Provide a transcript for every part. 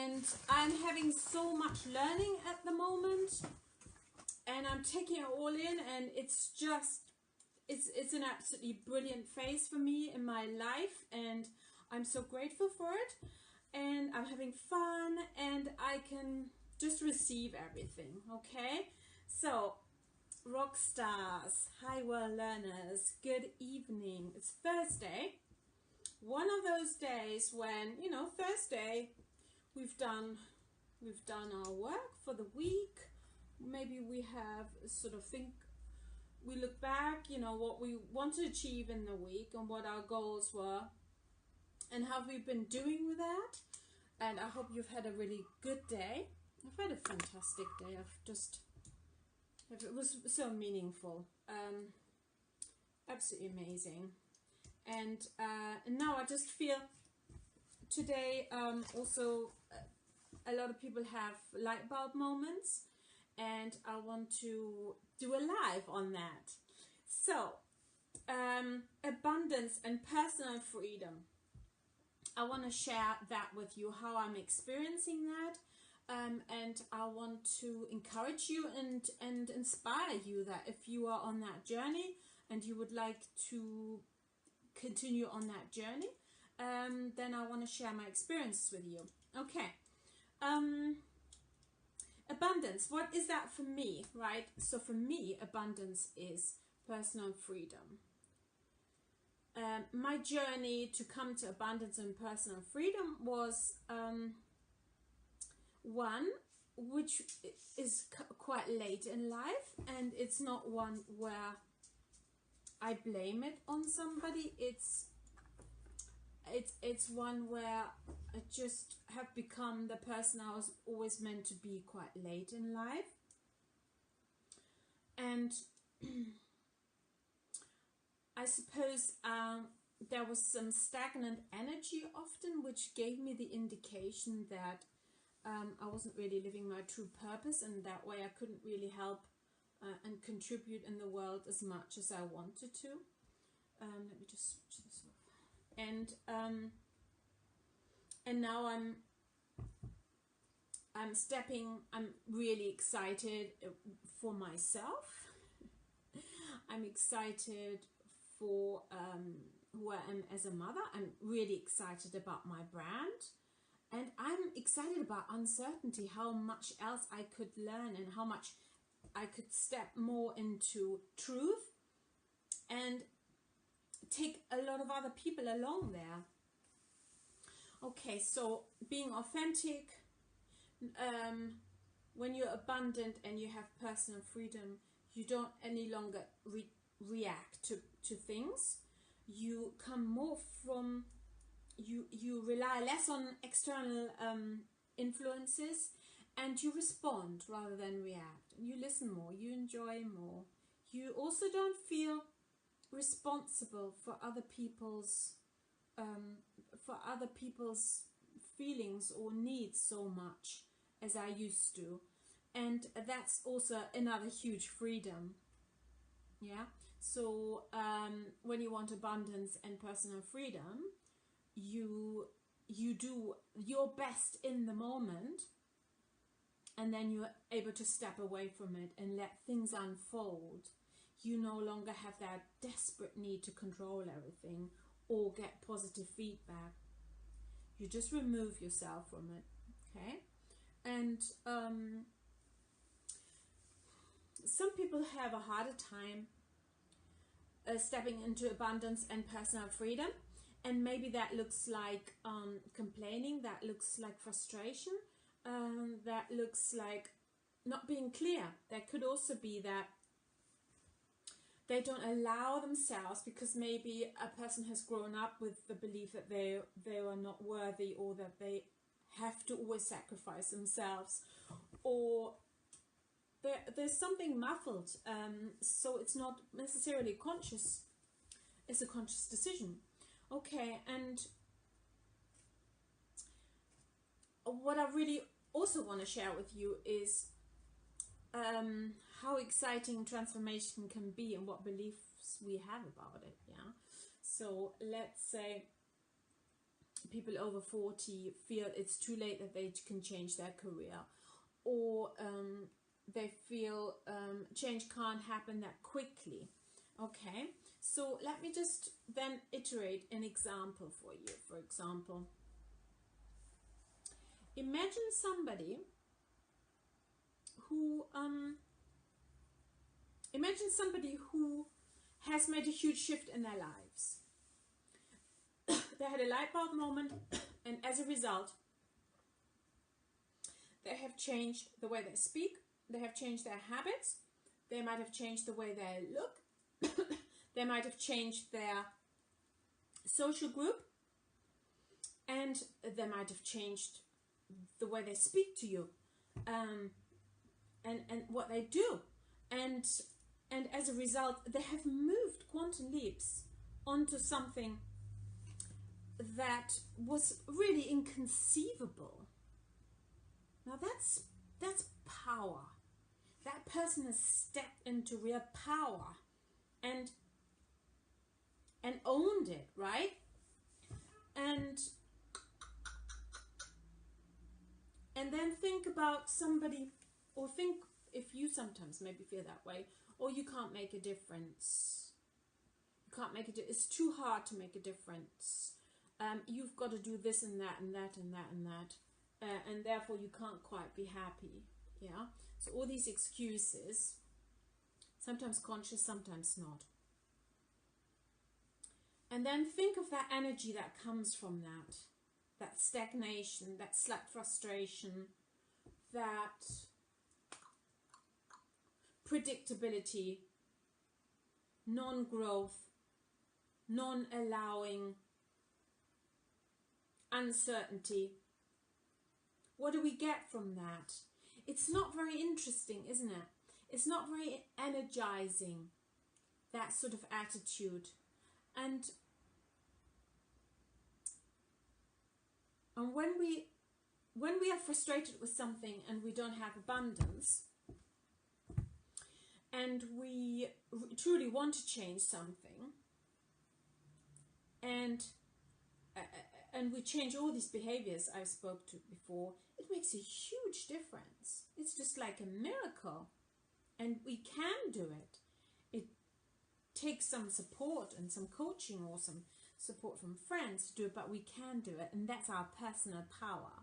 and I'm having so much learning at the moment, and I'm taking it all in, and it's just, it's an absolutely brilliant phase for me in my life, and I'm so grateful for it, and I'm having fun, and I can just receive everything. Okay, so rock stars, hi well learners, good evening. It's Thursday, one of those days when, you know, Thursday we've done our work for the week. Maybe we have sort of we look back, you know, what we want to achieve in the week and what our goals were and how we've been doing with that. And I hope you've had a really good day. I've had a fantastic day. It was so meaningful, absolutely amazing. And now I just feel today also a lot of people have light bulb moments, and I want to do a live on that. So abundance and personal freedom, I want to share that with you, how I'm experiencing that, and I want to encourage you and inspire you that if you are on that journey and you would like to continue on that journey, then I want to share my experiences with you. Okay, abundance, what is that for me, right? So for me, abundance is personal freedom. My journey to come to abundance and personal freedom was one which is quite late in life, and it's not one where I blame it on somebody. It's one where I just have become the person I was always meant to be quite late in life. And I suppose there was some stagnant energy often, which gave me the indication that I wasn't really living my true purpose, and that way I couldn't really help and contribute in the world as much as I wanted to. Let me just switch this off. And now I'm really excited for myself. I'm excited for who I am as a mother. I'm really excited about my brand. And I'm excited about uncertainty, how much else I could learn and how much I could step more into truth and take a lot of other people along there. Okay, so being authentic, when you're abundant and you have personal freedom, you don't any longer react to things. You come more from, you rely less on external influences, and you respond rather than react. You listen more, you enjoy more. You also don't feel responsible for other people's feelings or needs so much as I used to, and that's also another huge freedom. Yeah, so when you want abundance and personal freedom, you do your best in the moment, and then you're able to step away from it and let things unfold. You no longer have that desperate need to control everything or get positive feedback. You just remove yourself from it. Okay, and some people have a harder time stepping into abundance and personal freedom, and maybe that looks like complaining, that looks like frustration, that looks like not being clear. There could also be that they don't allow themselves, because maybe a person has grown up with the belief that they are not worthy, or that they have to always sacrifice themselves, or there's something muffled, so it's not necessarily conscious, it's a conscious decision. Okay, and what I really also want to share with you is how exciting transformation can be and what beliefs we have about it. Yeah, so let's say people over 40 feel it's too late that they can change their career, or they feel change can't happen that quickly. Okay, so let me just then iterate an example for you. For example, imagine somebody who has made a huge shift in their lives. They had a light bulb moment, and as a result, they have changed the way they speak, they have changed their habits, they might have changed the way they look, they might have changed their social group, and they might have changed the way they speak to you, and what they do. And as a result, they have moved quantum leaps onto something that was really inconceivable. Now that's power. That person has stepped into real power and owned it, right? And then think about somebody, or think if you sometimes maybe feel that way, or you can't make a difference. You can't make it. It's too hard to make a difference. You've got to do this and that and that and that and that, and therefore you can't quite be happy. Yeah. So all these excuses, sometimes conscious, sometimes not. And then think of that energy that comes from that stagnation, that slight frustration, that predictability, non-growth, non-allowing, uncertainty. What do we get from that? It's not very interesting, isn't it? It's not very energizing, that sort of attitude. And when we are frustrated with something and we don't have abundance, and we truly want to change something, and we change all these behaviors I spoke to before, it makes a huge difference. It's just like a miracle. And we can do it. It takes some support and some coaching or some support from friends to do it, but we can do it. And that's our personal power.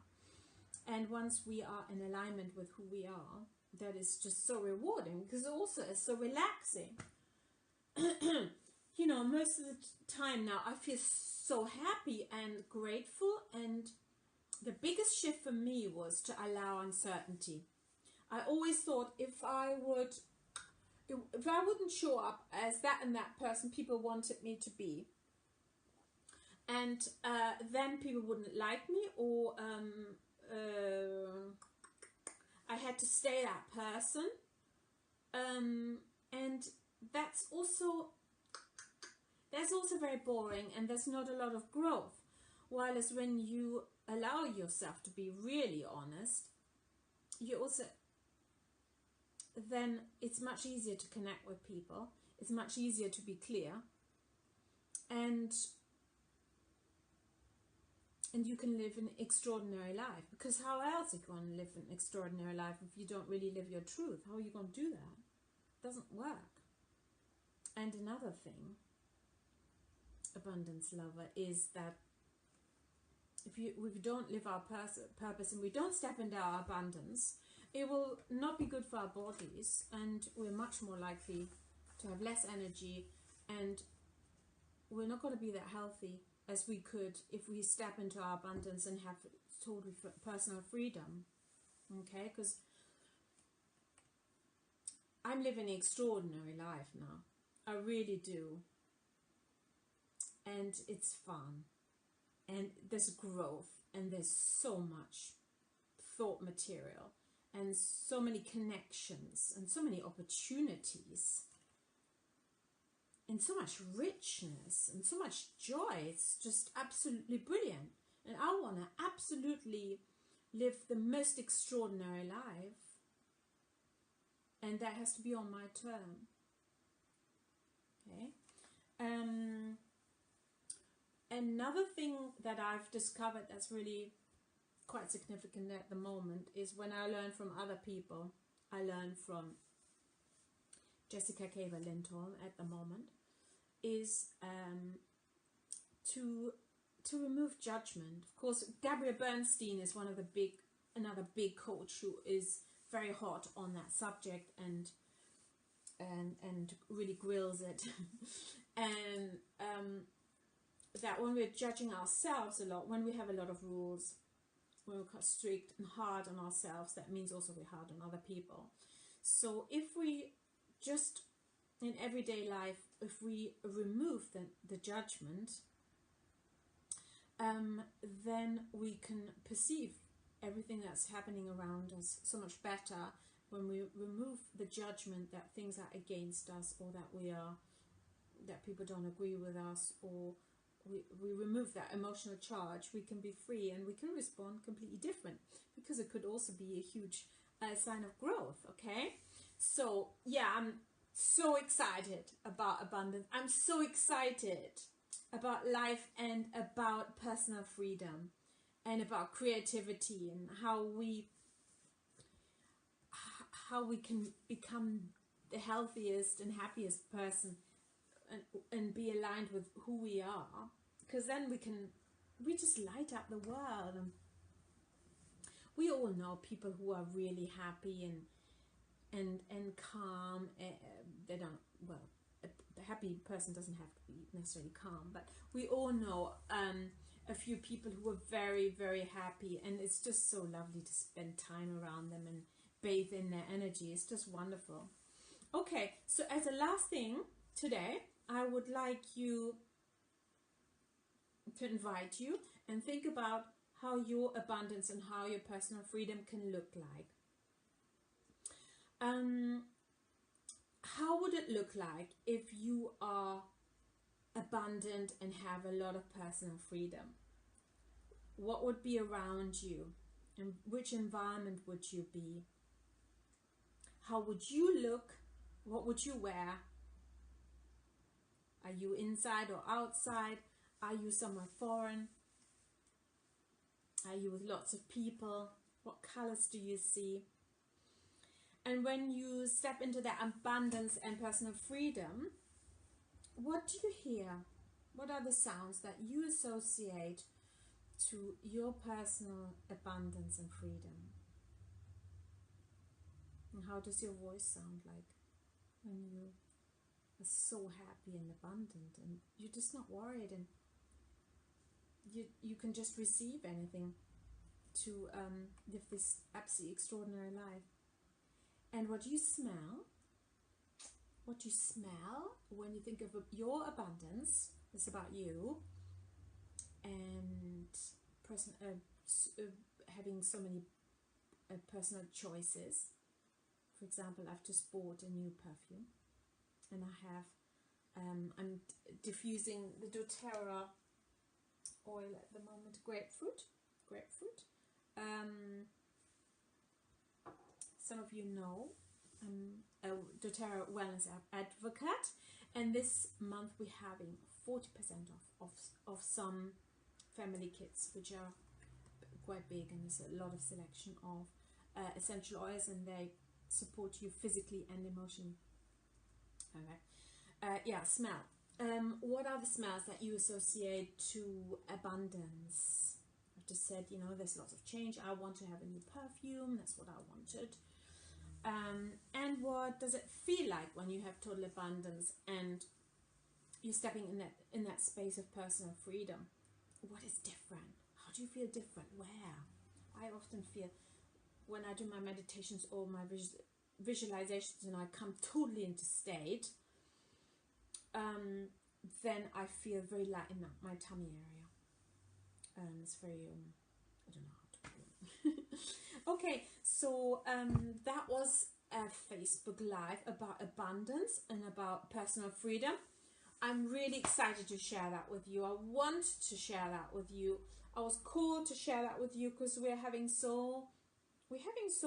And once we are in alignment with who we are, that is just so rewarding, because also it's so relaxing. You know, most of the time now I feel so happy and grateful, and the biggest shift for me was to allow uncertainty. I always thought if I wouldn't show up as that and that person people wanted me to be, and then people wouldn't like me, or I had to stay that person, and that's also very boring, and there's not a lot of growth. Whereas when you allow yourself to be really honest, you also, then it's much easier to connect with people. It's much easier to be clear, and you can live an extraordinary life. Because how else are you going to live an extraordinary life if you don't really live your truth? How are you going to do that? It doesn't work. And another thing, abundance lover, is that if we don't live our purpose and we don't step into our abundance, it will not be good for our bodies, and we're much more likely to have less energy, and we're not going to be that healthy as we could if we step into our abundance and have total personal freedom. Okay, because I'm living an extraordinary life now. I really do. And it's fun. And there's growth. And there's so much thought material. And so many connections. And so many opportunities. And so much richness. And so much joy. It's just absolutely brilliant. And I want to absolutely live the most extraordinary life. And that has to be on my term. Okay. another thing that I've discovered that's really quite significant at the moment is when I learn from other people. I learn from Jessica Caver-Linton at the moment, is to remove judgment. Of course, Gabrielle Bernstein is another big coach who is very hot on that subject and really grills it. And that when we're judging ourselves a lot, when we have a lot of rules, when we're quite strict and hard on ourselves, that means also we're hard on other people. So if we just, in everyday life, if we remove the judgment, then we can perceive everything that's happening around us so much better when we remove the judgment that things are against us, or that people don't agree with us, or we remove that emotional charge. We can be free and we can respond completely different, because it could also be a huge sign of growth. Okay, so yeah, I'm so excited about abundance. I'm so excited about life and about personal freedom and about creativity and how we can become the healthiest and happiest person and be aligned with who we are, because then we just light up the world. And we all know people who are really happy and calm. They don't, well, a happy person doesn't have to be necessarily calm, but we all know a few people who are very, very happy, and it's just so lovely to spend time around them and bathe in their energy. It's just wonderful. Okay, so as a last thing today, I would like you to invite you and think about how your abundance and how your personal freedom can look like. How would it look like if you are abundant and have a lot of personal freedom? What would be around you, and which environment would you be? How would you look? What would you wear? Are you inside or outside? Are you somewhere foreign? Are you with lots of people? What colors do you see? And when you step into that abundance and personal freedom, what do you hear? What are the sounds that you associate to your personal abundance and freedom? And how does your voice sound like when you are so happy and abundant and you're just not worried, and you can just receive anything to live this absolutely extraordinary life? And what do you smell? What do you smell when you think of your abundance? It's about you and having so many personal choices. For example, I've just bought a new perfume, and I have I'm diffusing the doTERRA oil at the moment, grapefruit. Some of you know I'm a doTERRA wellness advocate, and this month we're having 40% of some family kits, which are quite big, and there's a lot of selection of essential oils, and they support you physically and emotionally. Okay, yeah, smell. What are the smells that you associate to abundance? I've just said, you know, there's lots of change. I want to have a new perfume. That's what I wanted. And what does it feel like when you have total abundance and you're stepping in that space of personal freedom? What is different? How do you feel different? Where? I often feel when I do my meditations or my visualizations and I come totally into state, then I feel very light in my tummy area. It's very, I don't know how to put it. Okay, so that was a Facebook Live about abundance and about personal freedom. I'm really excited to share that with you. I want to share that with you. I was called to share that with you because we're having so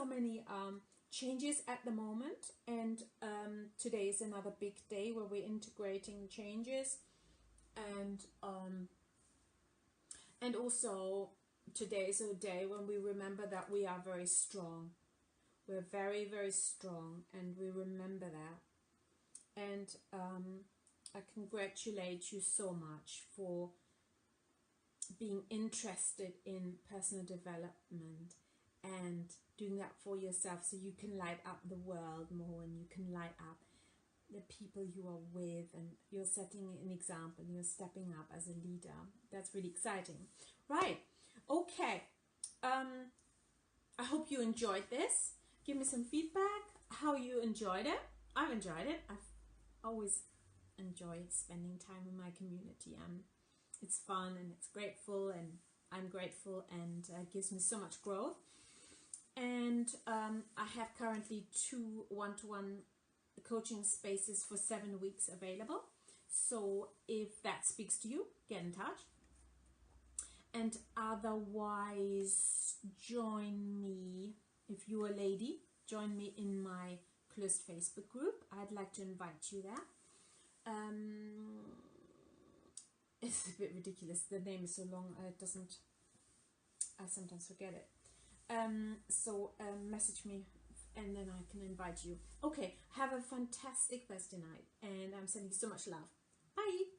many changes at the moment, and today is another big day where we're integrating changes, and And also, today is a day when we remember that we are very strong. We're very, very strong, and we remember that. And I congratulate you so much for being interested in personal development and doing that for yourself, so you can light up the world more, and you can light up the people you are with, and you're setting an example, you're stepping up as a leader. That's really exciting. Right, okay, I hope you enjoyed this. Give me some feedback how you enjoyed it. I've enjoyed it. I've always enjoyed spending time with my community. It's fun, and it's grateful, and I'm grateful, and it gives me so much growth. And I have currently 2 one-to-one coaching spaces for 7 weeks available. So if that speaks to you, get in touch. And otherwise, join me, if you're a lady, join me in my closed Facebook group. I'd like to invite you there. It's a bit ridiculous. The name is so long, I sometimes forget it. So message me, and then I can invite you. Okay, have a fantastic Thursday night, and I'm sending you so much love. Bye.